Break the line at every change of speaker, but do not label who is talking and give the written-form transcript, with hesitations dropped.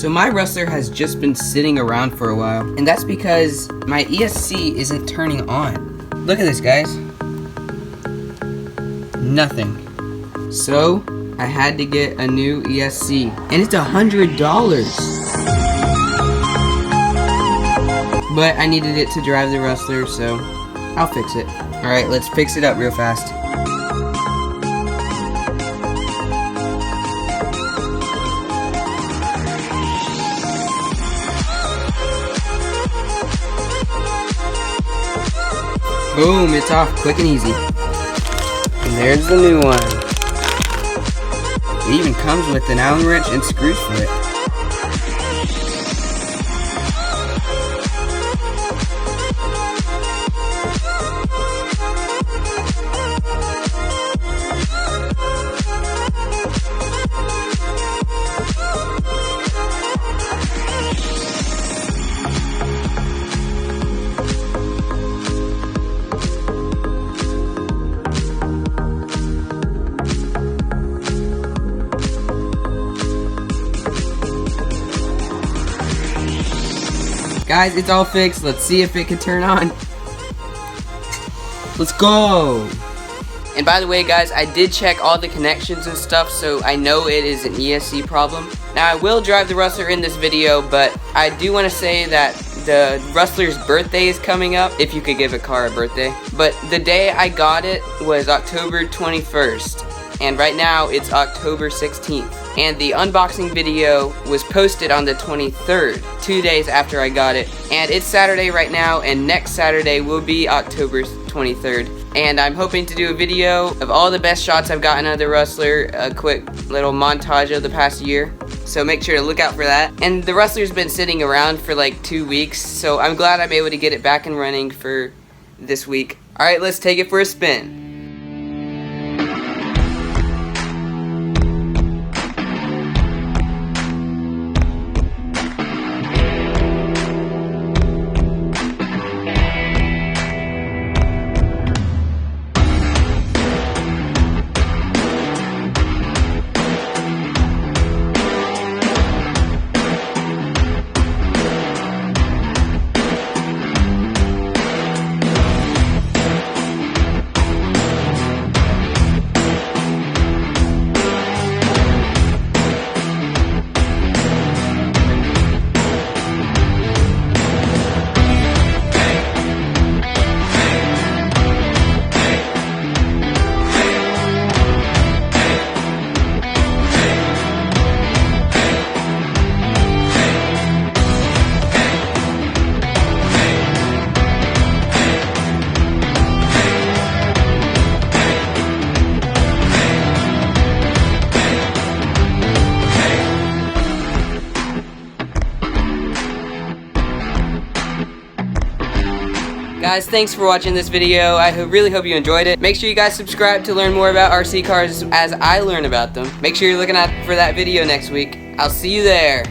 So my Rustler has just been sitting around for a while, and that's because my ESC isn't turning on. Look at this, guys. Nothing. So I had to get a new ESC, and it's $100. But I needed it to drive the Rustler, so I'll fix it. Alright, let's fix it up real fast. Boom, it's off quick and easy. And there's the new one. It even comes with an Allen wrench and screws for it. Guys, it's all fixed. Let's see if it can turn on. Let's go! And by the way, guys, I did check all the connections and stuff, so I know it is an ESC problem. Now, I will drive the Rustler in this video, but I do want to say that the Rustler's birthday is coming up, if you could give a car a birthday. But the day I got it was October 21st, and right now it's October 16th. And the unboxing video was posted on the 23rd, 2 days after I got it. And it's Saturday right now, and next Saturday will be October 23rd. And I'm hoping to do a video of all the best shots I've gotten out of the Rustler, a quick little montage of the past year. So make sure to look out for that. And the Rustler's been sitting around for like 2 weeks, so I'm glad I'm able to get it back and running for this week. Alright, let's take it for a spin. Guys, thanks for watching this video. I really hope you enjoyed it. Make sure you guys subscribe to learn more about RC cars as I learn about them. Make sure you're looking out for that video next week. I'll see you there.